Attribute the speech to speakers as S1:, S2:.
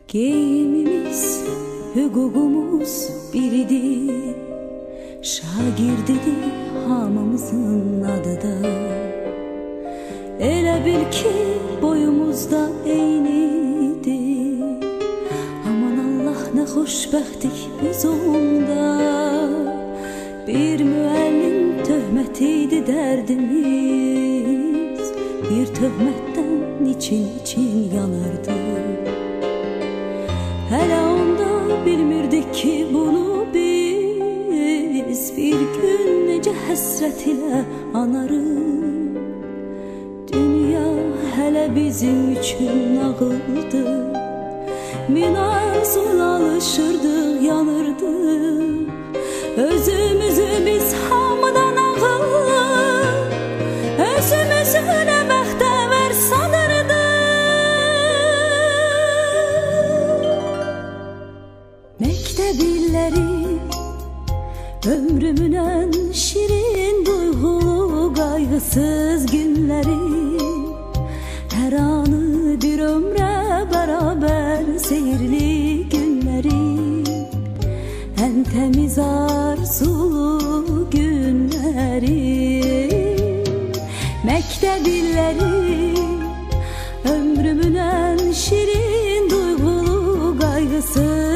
S1: Geyimimiz, hüququmuz biridir. Şagirdidir hamımızın adı da. Elə bil ki boyumuzda eynidir. Aman Allah nə xoşbəxtlik biz onda. Bir müəllim töhmətiydi dərdimiz. Bir töhmətdən için yanardı. Hələ onda bilmirdik ki bunu biz bir gün necə həsrət ilə anarıq. Dünya hələ bizim üçün nağıldı. Min arzuyla alışırdıq, yanırdıq. Özümüzü biz hamıdan ağır, özümüzü nə bəxtəvər sanırdıq. Məktəb illəri ömrümün ən şirin duyğulu qayğısız günləri. Hər anı bir ömrə bərabər seyirli günləri. Ən təmiz arzulu günləri. Məktəb illəri ömrümün ən şirin duyğulu qayğısız